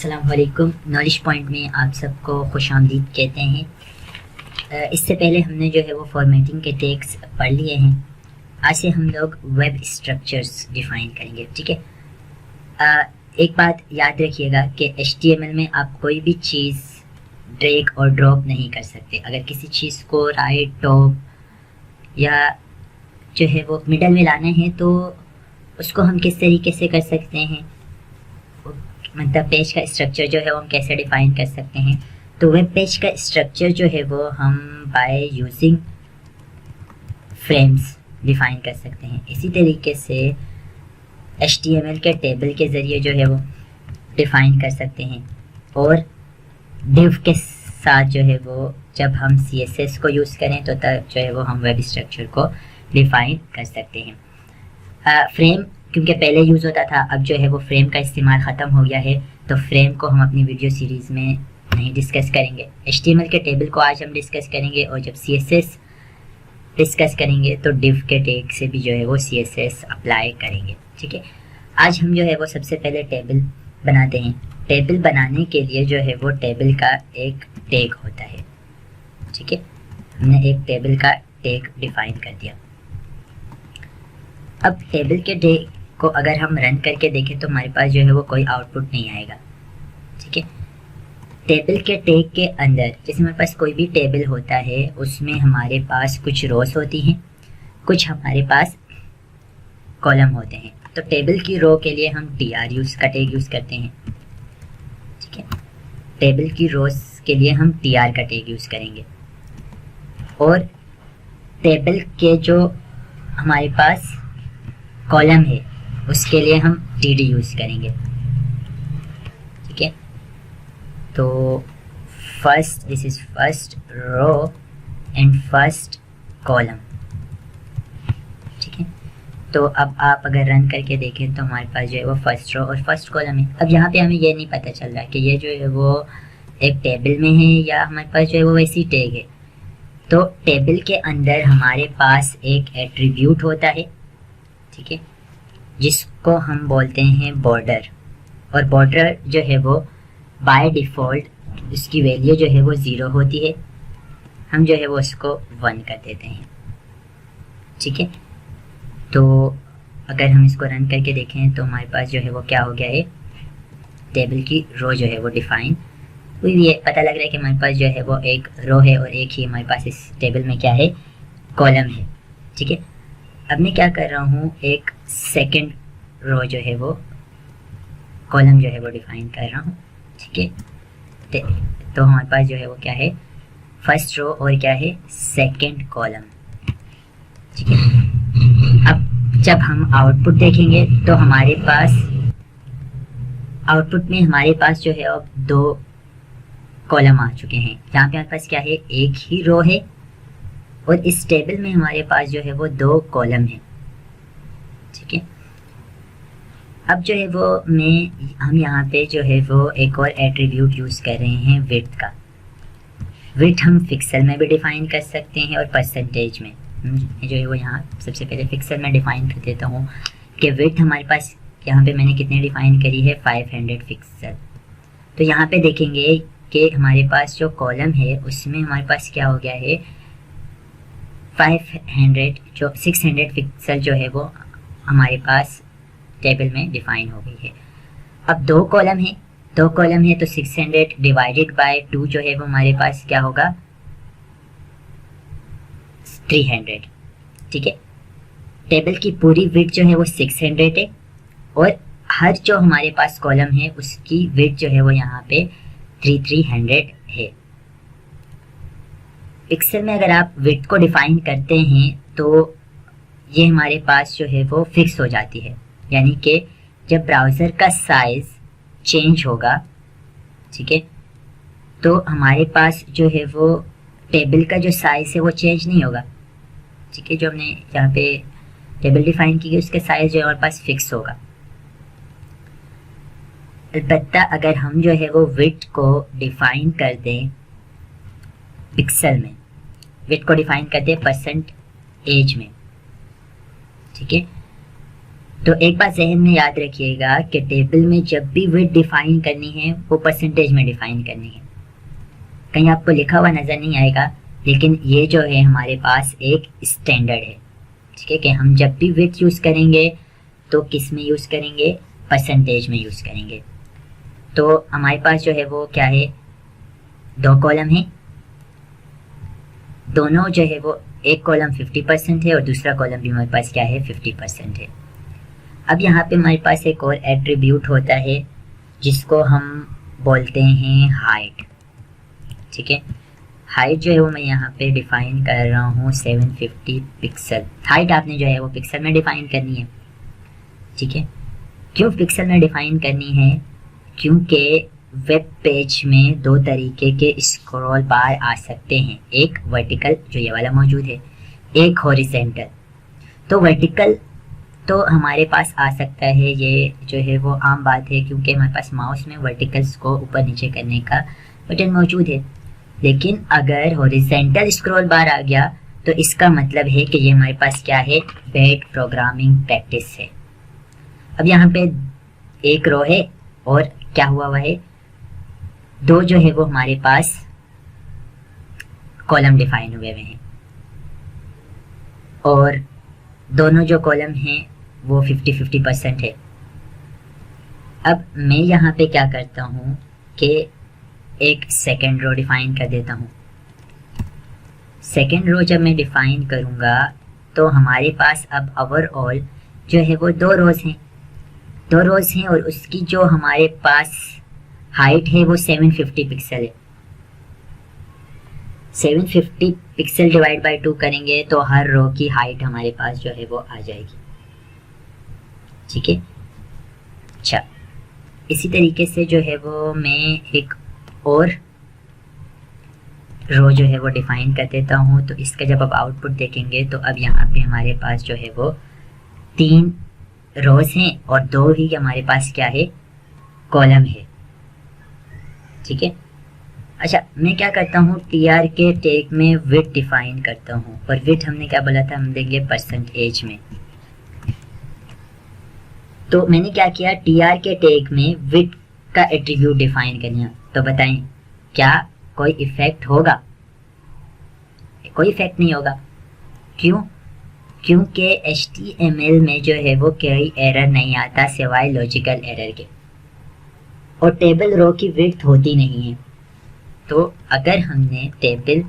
अस्सलाम वालेकुम। Knowledge point में आप सबको खुशामदीद कहते हैं। इससे पहले हमने जो है वो फॉर्मेटिंग के टेक्स पढ़ लिए हैं। आज से हम लोग वेब स्ट्रक्चर्स डिफ़ाइन करेंगे, ठीक है। एक बात याद रखिएगा कि HTML में आप कोई भी चीज़ ड्रैग और ड्रॉप नहीं कर सकते। अगर किसी चीज़ को राइट, टॉप या जो है वो मिडल में लाना है तो उसको हम किस तरीके से कर सकते हैं, मतलब पेज का स्ट्रक्चर जो है वो हम कैसे डिफ़ाइन कर सकते हैं। तो वेब पेज का स्ट्रक्चर जो है वो हम बाय यूजिंग फ्रेम्स डिफ़ाइन कर सकते हैं। इसी तरीके से HTML के टेबल के ज़रिए जो है वो डिफ़ाइन कर सकते हैं, और डिव के साथ जो है वो जब हम CSS को यूज़ करें तो तब जो है वो हम वेब स्ट्रक्चर को डिफ़ाइन कर सकते हैं। फ्रेम क्योंकि पहले यूज़ होता था, अब जो है वो फ्रेम का इस्तेमाल ख़त्म हो गया है, तो फ्रेम को हम अपनी वीडियो सीरीज़ में नहीं डिस्कस करेंगे। HTML के टेबल को आज हम डिस्कस करेंगे, और जब CSS डिस्कस करेंगे तो डिव के टैग से भी जो है वो CSS अप्लाई करेंगे, ठीक है। आज हम जो है वो सबसे पहले टेबल बनाते हैं। टेबल बनाने के लिए जो है वो टेबल का एक टैग होता है, ठीक है। हमने एक टेबल का टैग डिफ़ाइन कर दिया। अब टेबल के टैग को अगर हम रन करके देखें तो हमारे पास जो है वो कोई आउटपुट नहीं आएगा, ठीक है। टेबल के टैग के अंदर जैसे हमारे पास कोई भी टेबल होता है उसमें हमारे पास कुछ रोज होती हैं, कुछ हमारे पास कॉलम होते हैं। तो टेबल की रो के लिए हम tr का टैग यूज़ करते हैं, ठीक है। टेबल की रोज के लिए हम tr का टैग यूज़ करेंगे, और टेबल के जो हमारे पास कॉलम है उसके लिए हम td यूज़ करेंगे, ठीक है। तो first, this is first row and first column, ठीक है। तो अब आप अगर रन करके देखें तो हमारे पास जो है वो फर्स्ट रो और फर्स्ट कॉलम है। अब यहाँ पे हमें ये नहीं पता चल रहा कि ये जो है वो एक टेबल में है या हमारे पास जो है वो वैसी टैग है। तो टेबल के अंदर हमारे पास एक एट्रीब्यूट होता है, ठीक है, जिसको हम बोलते हैं बॉर्डर। और बॉर्डर जो है वो बाय डिफ़ॉल्ट उसकी वैल्यू जो है वो 0 होती है। हम जो है वो उसको 1 कर देते हैं, ठीक है। तो अगर हम इसको रन करके देखें तो हमारे पास जो है वो क्या हो गया है, टेबल की रो जो है वो डिफ़ाइन हुई है। पता लग रहा है कि हमारे पास जो है वो एक रो है और एक ही हमारे पास इस टेबल में क्या है, कॉलम है, ठीक है। अब मैं क्या कर रहा हूँ, एक सेकंड रो जो है वो कॉलम जो है वो डिफ़ाइन कर रहा हूँ, ठीक है। तो हमारे पास जो है वो क्या है, फर्स्ट रो और क्या है, सेकंड कॉलम, ठीक है। अब जब हम आउटपुट देखेंगे तो हमारे पास आउटपुट में हमारे पास जो है अब 2 कॉलम आ चुके हैं। यहाँ पे हमारे पास क्या है, एक ही रो है, और इस टेबल में हमारे पास जो है वो 2 कॉलम है, ठीक है। अब जो है वो हम यहाँ पे जो है वो एक और एट्रीब्यूट यूज़ कर रहे हैं, विड्थ का। विड्थ हम पिक्सल में भी डिफ़ाइन कर सकते हैं और परसेंटेज में। जो है वो यहाँ सबसे पहले पिक्सल में डिफ़ाइन कर देता हूँ कि विड्थ हमारे पास यहाँ पे मैंने कितने डिफ़ाइन करी है, 500 पिक्सल। तो यहाँ पे देखेंगे कि हमारे पास जो कॉलम है उसमें हमारे पास क्या हो गया है, 600 पिक्सल जो है वो हमारे पास टेबल में डिफ़ाइन हो गई है। अब 2 कॉलम है तो 600 डिवाइडेड बाय 2 जो है वो हमारे पास क्या होगा, 300, ठीक है। टेबल की पूरी विड्थ जो है वो 600 है, और हर जो हमारे पास कॉलम है उसकी विड्थ जो है वो यहाँ पे 300 है। पिक्सल में अगर आप विड्थ को डिफ़ाइन करते हैं तो ये हमारे पास जो है वो फिक्स हो जाती है, यानी कि जब ब्राउज़र का साइज़ चेंज होगा, ठीक है, तो हमारे पास जो है वो टेबल का जो साइज़ है वो चेंज नहीं होगा, ठीक है। जो हमने यहाँ पे टेबल डिफ़ाइन की उसके साइज़ जो है हमारे पास फिक्स होगा। अलबत्ता अगर हम जो है वो विड्थ को डिफ़ाइन कर दें पिक्सल में, विड्थ को डिफ़ाइन कर दें परसेंटेज में, ठीक है, तो एक बात जहन में याद रखिएगा कि टेबल में जब भी विड्थ डिफाइन करनी है वो परसेंटेज में डिफाइन करनी है। कहीं आपको लिखा हुआ नज़र नहीं आएगा, लेकिन ये जो है हमारे पास एक स्टैंडर्ड है, ठीक है, कि हम जब भी विड्थ यूज़ करेंगे तो किस में यूज़ करेंगे, परसेंटेज में यूज़ करेंगे। तो हमारे पास जो है वो क्या है, 2 कॉलम है, दोनों जो है वो एक कॉलम 50% है और दूसरा कॉलम भी हमारे पास क्या है, 50% है। अब यहाँ पे हमारे पास एक और एट्रीब्यूट होता है जिसको हम बोलते हैं हाइट, ठीक है। हाइट जो है वो मैं यहाँ पे डिफाइन कर रहा हूँ 750 पिक्सल। हाइट आपने जो है वो पिक्सल में डिफाइन करनी है, ठीक है। क्यों पिक्सल में डिफाइन करनी है, क्योंकि वेब पेज में 2 तरीके के स्क्रॉल बार आ सकते हैं, एक वर्टिकल जो ये वाला मौजूद है, एक हॉरिजॉन्टल। तो वर्टिकल तो हमारे पास आ सकता है, ये जो है वो आम बात है, क्योंकि हमारे पास माउस में वर्टिकल्स को ऊपर नीचे करने का बटन मौजूद है। लेकिन अगर हॉरिजॉन्टल स्क्रॉल बार आ गया तो इसका मतलब है कि ये हमारे पास क्या है, बैड प्रोग्रामिंग प्रैक्टिस है। अब यहाँ पे एक रो है और क्या हुआ है, 2 जो है वो हमारे पास कॉलम डिफाइन हुए हैं और दोनों जो कॉलम हैं वो 50-50% है। अब मैं यहाँ पे क्या करता हूँ कि एक सेकेंड रो डिफाइन कर देता हूँ। सेकेंड रो जब मैं डिफाइन करूँगा तो हमारे पास अब ओवरऑल जो है वो 2 रोज़ हैं, 2 रोज़ हैं और उसकी जो हमारे पास हाइट है वो 750 पिक्सल है। 750 पिक्सल डिवाइड बाय 2 करेंगे तो हर रो की हाइट हमारे पास जो है वो आ जाएगी, ठीक है। अच्छा, इसी तरीके से जो है वो मैं एक और रो जो है वो डिफाइन कर देता हूँ। तो इसका जब आप आउटपुट देखेंगे तो अब यहाँ पे हमारे पास जो है वो 3 रोज हैं और 2 ही हमारे पास क्या है, कॉलम है, ठीक है। अच्छा, मैं क्या करता हूँ, टीआर के टैग में विड्थ डिफाइन करता हूँ और विड्थ हमने क्या बोला था, हम देंगे परसेंटेज में। तो मैंने क्या किया, टीआर के टैग में विड्थ का एट्रीब्यूट डिफाइन करना। तो बताएं क्या कोई इफेक्ट होगा? कोई इफेक्ट नहीं होगा। क्यों? क्योंकि HTML में जो है वो कोई एरर नहीं आता सिवाय लॉजिकल एरर के, और टेबल रो की विड्थ होती नहीं है। तो अगर हमने टेबल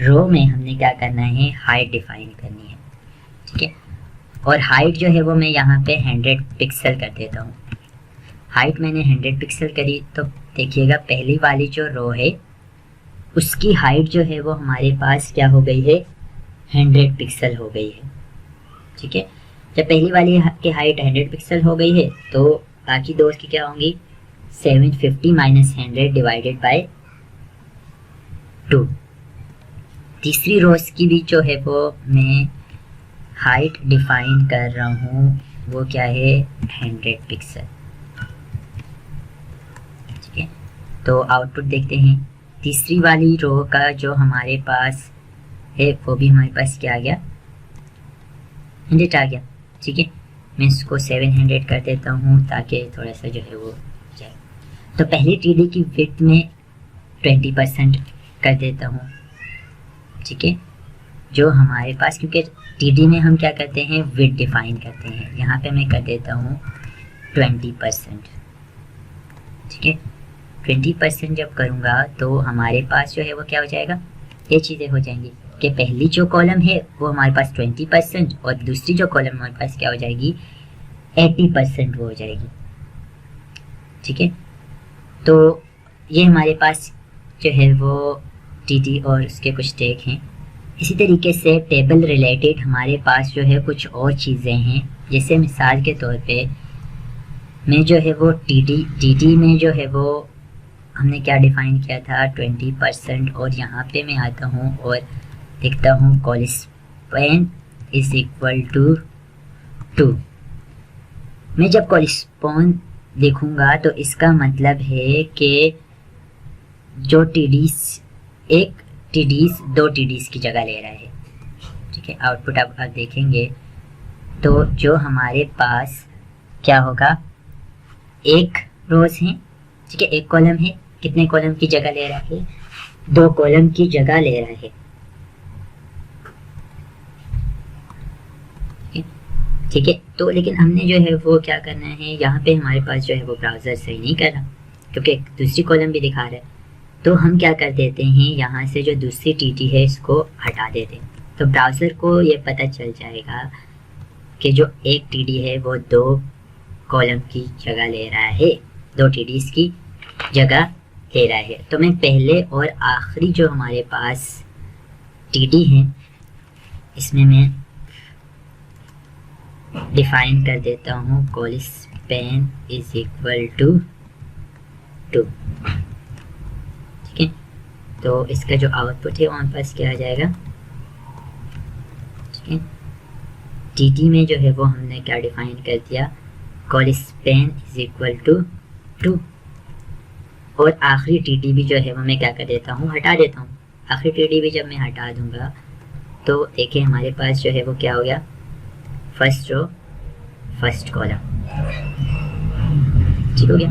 रो में हमने क्या करना है, हाइट डिफाइन करनी है, ठीक है। और हाइट जो है वो मैं यहाँ पे 100 पिक्सल कर देता हूँ। हाइट मैंने 100 पिक्सल करी तो देखिएगा पहली वाली जो रो है उसकी हाइट जो है वो हमारे पास क्या हो गई है, 100 पिक्सल हो गई है, ठीक है। जब पहली वाली की हाइट 100 पिक्सल हो गई है तो बाकी 2 की क्या होंगी, 750 माइनस 100 डिवाइडेड बाय 2। तीसरी रोज की भी जो है वो मैं हाइट डिफाइन कर रहा हूँ, वो क्या है, 100 पिक्सल, ठीक है। तो आउटपुट देखते हैं। तीसरी वाली रो का जो हमारे पास है वो भी हमारे पास क्या आ गया, 100 आ गया, ठीक है। मैं इसको 700 कर देता हूँ ताकि थोड़ा सा जो है वो जाए। तो पहले टीडी की विड्थ में 20% कर देता हूँ, ठीक है। जो हमारे पास, क्योंकि टीडी में हम क्या करते हैं, विड्थ डिफाइन करते हैं, यहाँ पे मैं कर देता हूँ 20%, ठीक है। 20% जब करूँगा तो हमारे पास जो है वो क्या हो जाएगा, ये चीज़ें हो जाएंगी कि पहली जो कॉलम है वो हमारे पास 20% और दूसरी जो कॉलम हमारे पास क्या हो जाएगी, 80% वो हो जाएगी, ठीक है। तो ये हमारे पास जो है वो टीटी और उसके कुछ टैग हैं। इसी तरीके से टेबल रिलेटेड हमारे पास जो है कुछ और चीज़ें हैं, जैसे मिसाल के तौर पे मैं जो है वो टीटी में जो है वो हमने क्या डिफ़ाइन किया था, 20%। और यहाँ पे मैं आता हूँ और देखता हूँ कॉलिस्पेन इज इक्वल टू 2। मैं जब कॉलिस्पोन देखूँगा तो इसका मतलब है कि जो टीडीस, एक टीडीस 2 टीडीस की जगह ले रहा है, ठीक है। आउटपुट आप देखेंगे तो जो हमारे पास क्या होगा, एक रोज है, ठीक है, एक कॉलम है, कितने कॉलम की जगह ले रहा है, 2 कॉलम की जगह ले रहा है, ठीक है। तो लेकिन हमने जो है वो क्या करना है, यहाँ पे हमारे पास जो है वो ब्राउज़र सही नहीं कर रहा, क्योंकि दूसरी कॉलम भी दिखा रहा है। तो हम क्या कर देते हैं, यहाँ से जो दूसरी टीटी है इसको हटा देते हैं। तो ब्राउज़र को ये पता चल जाएगा कि जो एक टीडी है वो 2 कॉलम की जगह ले रहा है, 2 टीडीज की जगह ले रहा है। तो मैं पहले और आखिरी जो हमारे पास टीडी है इसमें मैं डिफाइन कर देता हूँ कॉलस्पेन इज इक्वल टू 2, ठीक है। तो इसका जो आउटपुट है वहाँ पास क्या आ जाएगा, ठीक है। टीटी में जो है वो हमने क्या डिफाइन कर दिया, कॉलस्पेन इज इक्वल टू 2, और आखिरी टीटी भी जो है वो मैं क्या कर देता हूँ, हटा देता हूँ। आखिरी टीटी भी जब मैं हटा दूंगा तो देखिए हमारे पास जो है वो क्या हो गया, फर्स्ट रो फर्स्ट कॉलम, ठीक हो गया।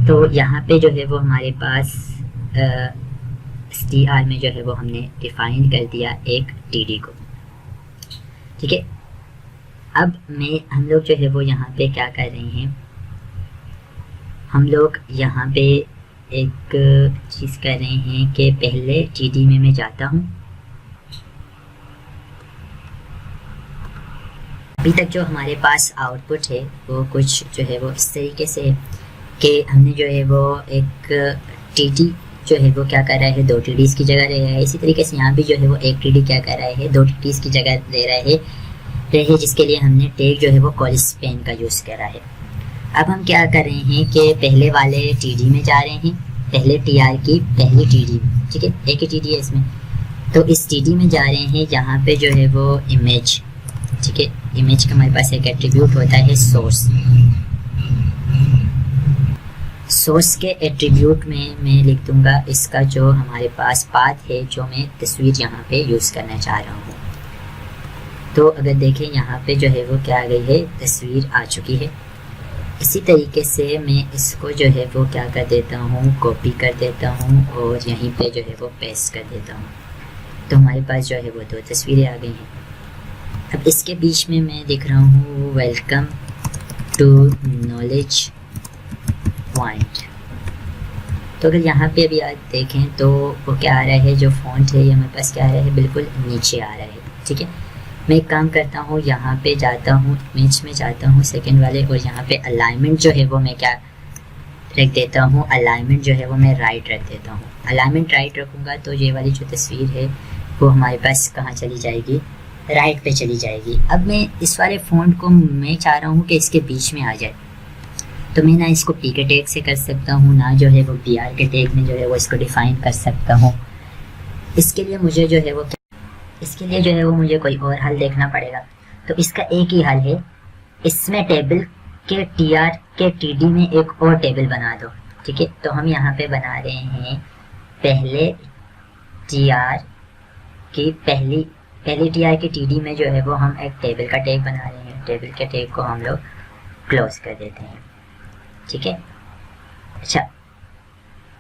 तो यहाँ पे जो है वो हमारे पास STR में जो है वो हमने डिफाइन कर दिया एक टीडी को, ठीक है। अब हम लोग जो है वो यहाँ पे क्या कर रहे हैं, हम लोग यहाँ पे एक चीज़ कर रहे हैं कि पहले टीडी में मैं जाता हूँ। अभी तक जो हमारे पास आउटपुट है वो कुछ जो है वो इस तरीके से कि हमने जो है वो एक टीडी जो है वो क्या कर रहा है, 2 टीडीज़ की जगह ले रहा है। इसी तरीके से यहाँ भी जो है वो एक टीडी क्या कर रहा है, 2 टीडीज़ की जगह ले रहा है, जिसके लिए हमने टैग जो है वो कॉलस्पेन का यूज़ करा है। अब हम क्या कर रहे हैं कि पहले वाले टीडी में जा रहे हैं, पहले टीआर की पहली टीडी, ठीक है, एक ही टीडी है इसमें। तो इस टीडी में जा रहे हैं जहाँ पे जो है वो इमेज, ठीक है, इमेज का हमारे पास एक एट्रीब्यूट होता है सोर्स। सोर्स के एट्रीब्यूट में मैं लिख दूंगा इसका जो हमारे पास पाथ है, जो मैं तस्वीर यहाँ पे यूज़ करना चाह रहा हूँ। तो अगर देखें यहाँ पे जो है वो क्या आ गई है, तस्वीर आ चुकी है। इसी तरीके से मैं इसको जो है वो क्या कर देता हूँ, कॉपी कर देता हूँ और यहीं पे जो है वो पेस्ट कर देता हूँ। तो हमारे पास जो है वो 2 तस्वीरें आ गई हैं। अब इसके बीच में मैं दिख रहा हूँ वेलकम टू नॉलेज पॉइंट। तो अगर यहाँ पे अभी आज देखें तो वो क्या आ रहा है, जो फॉन्ट है ये हमारे पास क्या आ रहा है, बिल्कुल नीचे आ रहा है, ठीक है। मैं एक काम करता हूँ, यहाँ पे जाता हूँ, इमेज में जाता हूँ सेकंड वाले, और यहाँ पे अलाइनमेंट जो है वो मैं क्या रख देता हूँ, अलाइनमेंट जो है वो मैं राइट रख देता हूँ। अलाइनमेंट राइट रखूँगा तो ये वाली जो तस्वीर है वो हमारे पास कहाँ चली जाएगी, राइट पे चली जाएगी। अब मैं इस वाले फ़ॉन्ट को मैं चाह रहा हूँ कि इसके बीच में आ जाए, तो मैं ना इसको पी के टैग से कर सकता हूँ, ना जो है वो BR के टैग में जो है वो इसको डिफ़ाइन कर सकता हूँ। इसके लिए मुझे जो है वो मुझे कोई और हल देखना पड़ेगा। तो इसका एक ही हल है, इसमें टेबल के TR के TD में एक और टेबल बना दो, ठीक है। तो हम यहाँ पे बना रहे हैं पहले TR की पहली TR की TD में जो है वो हम एक टेबल का टैग बना रहे हैं। टेबल के टैग को हम लोग क्लोज कर देते हैं, ठीक है। अच्छा,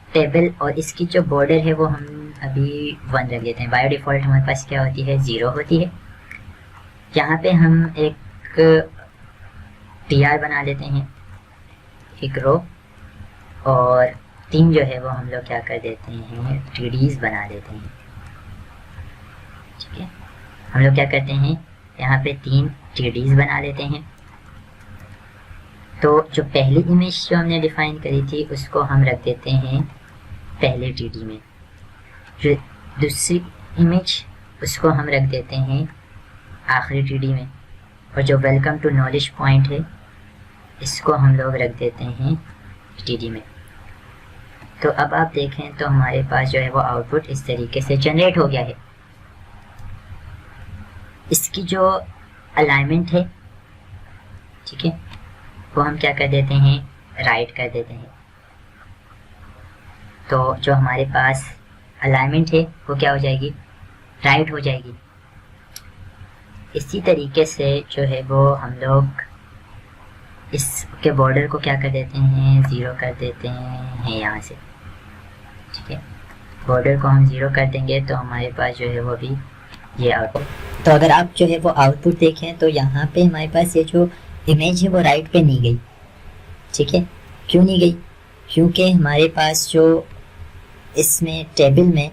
टेबल और इसकी जो बॉर्डर है वो हम अभी 1 रख देते हैं। बाय डिफ़ॉल्ट हमारे पास क्या होती है, 0 होती है। यहाँ पे हम एक TR बना देते हैं, एक रो, और 3 जो है वो हम लोग क्या कर देते हैं, TDs बना देते हैं, ठीक है। हम लोग क्या करते हैं, यहाँ पे 3 TDs बना लेते हैं। तो जो पहली इमेज जो हमने डिफ़ाइन करी थी उसको हम रख देते हैं पहले TD में, जो दूसरी इमेज उसको हम रख देते हैं आखिरी TD में, और जो वेलकम टू नॉलेज पॉइंट है इसको हम लोग रख देते हैं TD में। तो अब आप देखें तो हमारे पास जो है वो आउटपुट इस तरीके से जनरेट हो गया है। इसकी जो अलाइनमेंट है, ठीक है, वो हम क्या कर देते हैं, राइट कर देते हैं। तो जो हमारे पास अलाइनमेंट है वो क्या हो जाएगी, राइट हो जाएगी। इसी तरीके से जो है वो हम लोग इसके बॉर्डर को क्या कर देते हैं, 0 कर देते हैं यहाँ से। ठीक है, बॉर्डर को हम 0 कर देंगे तो हमारे पास जो है वो भी ये आउटपुट। तो अगर आप जो है वो आउटपुट देखें तो यहाँ पे हमारे पास ये जो इमेज है वो राइट पे नहीं गई। ठीक है, क्यों नहीं गई? क्योंकि हमारे पास जो इसमें टेबल में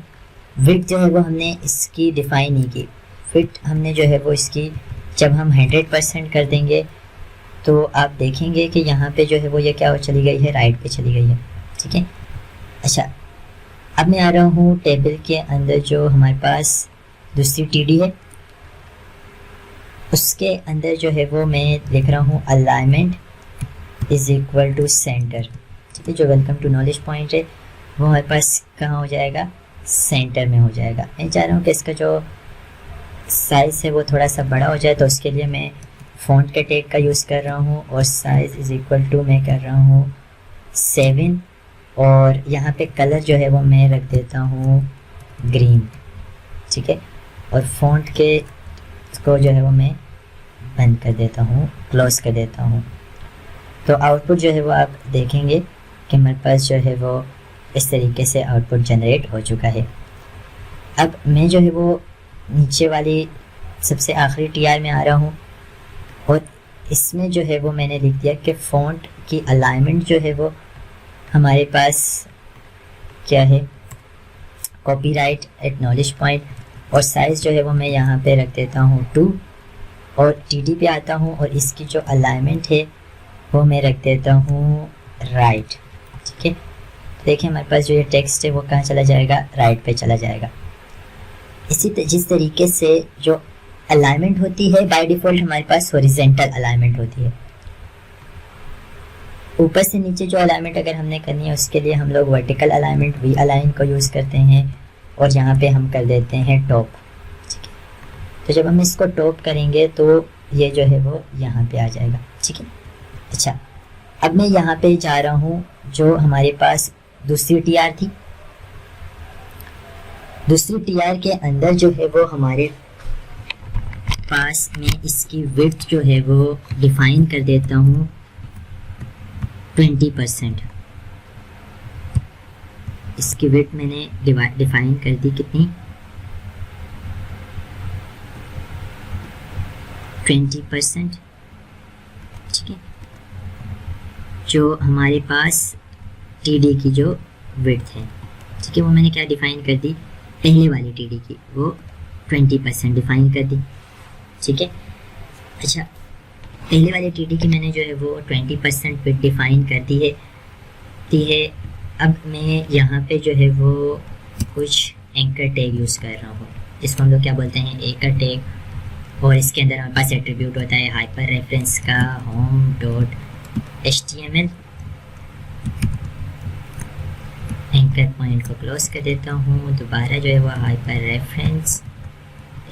विड्थ जो है वो हमने इसकी डिफ़ाइन नहीं की। विड्थ हमने जो है वो इसकी जब हम 100% कर देंगे तो आप देखेंगे कि यहाँ पे जो है वो ये क्या चली गई है, राइट पे चली गई है। ठीक है, अच्छा अब मैं आ रहा हूँ टेबल के अंदर जो हमारे पास दूसरी टीडी है उसके अंदर जो है वो मैं लिख रहा हूँ alignment is equal to centre. ठीक है, जो वेलकम टू नॉलेज पॉइंट है वो हमारे पास कहाँ हो जाएगा, सेंटर में हो जाएगा। मैं चाह रहा हूँ कि इसका जो साइज़ है वो थोड़ा सा बड़ा हो जाए, तो उसके लिए मैं फ़ॉन्ट के टैग का यूज़ कर रहा हूँ और साइज़ इज़ इक्वल टू मैं कर रहा हूँ 7 और यहाँ पे कलर जो है वो मैं रख देता हूँ ग्रीन। ठीक है, और फ़ॉन्ट के को जो है वो मैं बंद कर देता हूँ, क्लोज़ कर देता हूँ। तो आउटपुट जो है वो आप देखेंगे कि हमारे पास जो है वो इस तरीके से आउटपुट जनरेट हो चुका है। अब मैं जो है वो नीचे वाली सबसे आखिरी टीआर में आ रहा हूँ और इसमें जो है वो मैंने लिख दिया कि फ़ॉन्ट की अलाइनमेंट जो है वो हमारे पास क्या है, कॉपीराइट एक्नॉलेज पॉइंट, और साइज़ जो है वो मैं यहाँ पे रख देता हूँ 2 और टीडी पे आता हूँ और इसकी जो अलाइनमेंट है वो मैं रख देता हूँ राइट। ठीक है, देखिए हमारे पास जो ये टेक्स्ट है वो कहाँ चला जाएगा, राइट पे चला जाएगा। जिस तरीके से जो अलाइनमेंट होती है बाय डिफ़ॉल्ट हमारे पास हॉरिजॉन्टल अलाइनमेंट होती है। ऊपर से नीचे जो अलाइनमेंट अगर हमने करनी है उसके लिए हम लोग वर्टिकल अलाइनमेंट वी अलाइन को यूज़ करते हैं और यहाँ पे हम कर देते हैं टॉप। ठीक है, तो जब हम इसको टॉप करेंगे तो ये जो है वो यहाँ पे आ जाएगा। ठीक है, अच्छा अब मैं यहाँ पे जा रहा हूँ जो हमारे पास दूसरी टीआर थी, दूसरी टीआर के अंदर जो है वो हमारे पास में इसकी विड्थ जो है वो डिफाइन कर देता हूँ 20%। इसकी विड्थ मैंने डिफाइन कर दी कितनी, 20%। ठीक है, जो हमारे पास टीडी की जो विड्थ है, ठीक है, वो मैंने क्या डिफाइन कर दी, पहले वाली टीडी की वो 20% डिफाइन कर दी। ठीक है, अच्छा पहले वाली टीडी की मैंने जो है वो 20% विड्थ डिफाइन कर दी है। अब मैं यहाँ पे जो है वो कुछ एंकर टैग यूज़ कर रहा हूँ, जिसको हम लोग क्या बोलते हैं, एंकर टैग, और इसके अंदर हमारे पास एट्रीब्यूट होता है हाइपर रेफरेंस का home.html। एंकर पॉइंट को क्लोज कर देता हूँ, दोबारा जो है वो हाइपर रेफरेंस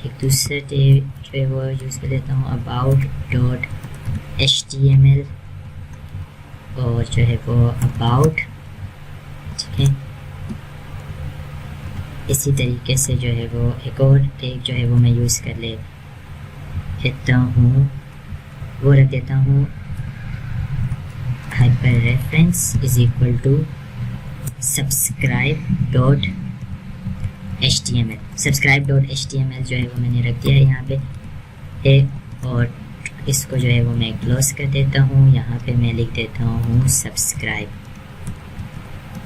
एक दूसरे टैग जो है वो यूज़ कर देता हूँ about.html और जो है वो about। ठीक है, इसी तरीके से जो है वो एक और टैग जो है वो मैं यूज़ कर लेता हूँ, वो रख देता हूँ hyper reference is equal to subscribe.html। subscribe.html जो है वो मैंने रख दिया है यहाँ पे और इसको जो है वो मैं क्लोज कर देता हूँ। यहाँ पे मैं लिख देता हूँ सब्सक्राइब।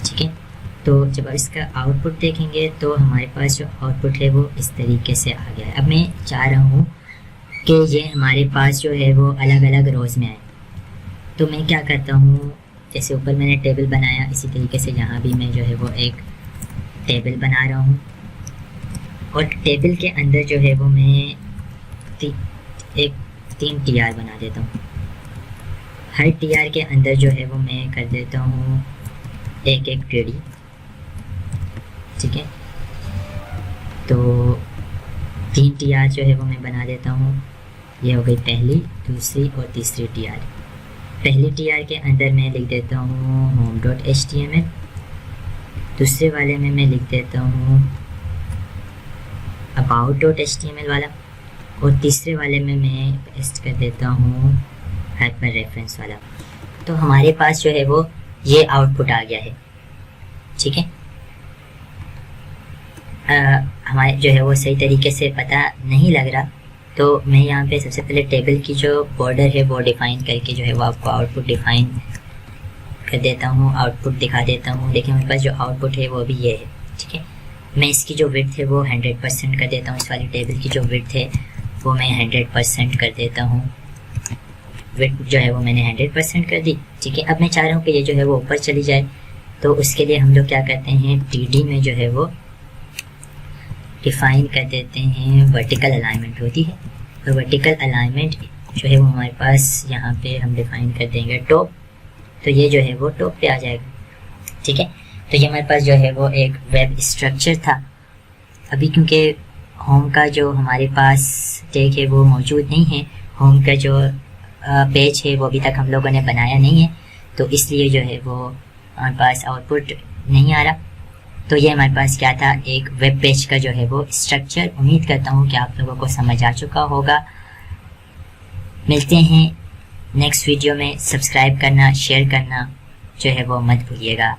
ठीक है, तो जब आप इसका आउटपुट देखेंगे तो हमारे पास जो आउटपुट है वो इस तरीके से आ गया है। अब मैं चाह रहा हूँ कि ये हमारे पास जो है वो अलग अलग रोज़ में आए, तो मैं क्या करता हूँ, जैसे ऊपर मैंने टेबल बनाया इसी तरीके से यहाँ भी मैं जो है वो एक टेबल बना रहा हूँ और टेबल के अंदर जो है वो मैं 3 टीआर बना देता हूँ। हर टीआर के अंदर जो है वो मैं कर देता हूँ एक टीडी। ठीक है, तो 3 टीआर जो है वो मैं बना देता हूँ। ये हो गई पहली, दूसरी और तीसरी टीआर। पहली टीआर के अंदर मैं लिख देता हूँ home.html, दूसरे वाले में मैं लिख देता हूँ about.html वाला, और तीसरे वाले में मैं पेस्ट कर देता हूँ हाइपर रेफरेंस वाला। तो हमारे पास जो है वो ये आउटपुट आ गया है, ठीक है। हमारे जो है वो सही तरीके से पता नहीं लग रहा, तो मैं यहाँ पे सबसे पहले टेबल की जो बॉर्डर है वो डिफ़ाइन करके जो है वो आपको आउटपुट डिफ़ाइन कर देता हूँ, आउटपुट दिखा देता हूँ। देखिए मेरे पास जो आउटपुट है वो भी ये है, ठीक है। मैं इसकी जो विड्थ है वो 100% कर देता हूँ। इस वाली टेबल की जो विड्थ है वो मैं 100% कर देता हूँ। विड्थ जो है वो मैंने 100% कर दी, ठीक है। अब मैं चाह रहा हूँ कि ये जो है वो ऊपर चली जाए, तो उसके लिए हम लोग क्या करते हैं, TD में जो है वो डिफ़ाइन कर देते हैं वर्टिकल अलाइनमेंट होती है। तो वर्टिकल अलाइनमेंट जो है वो हमारे पास यहाँ पे हम डिफ़ाइन कर देंगे टॉप, तो ये जो है वो टॉप पे आ जाएगा, ठीक है। तो ये हमारे पास जो है वो एक वेब स्ट्रक्चर था। अभी क्योंकि होम का जो हमारे पास टैग है वो मौजूद नहीं है, होम का जो पेज है वो अभी तक हम लोगों ने बनाया नहीं है, तो इसलिए जो है वो हमारे पास आउटपुट नहीं आ रहा। तो ये हमारे पास क्या था, एक वेब पेज का जो है वो स्ट्रक्चर। उम्मीद करता हूँ कि आप लोगों को समझ आ चुका होगा। मिलते हैं नेक्स्ट वीडियो में। सब्सक्राइब करना, शेयर करना जो है वो मत भूलिएगा।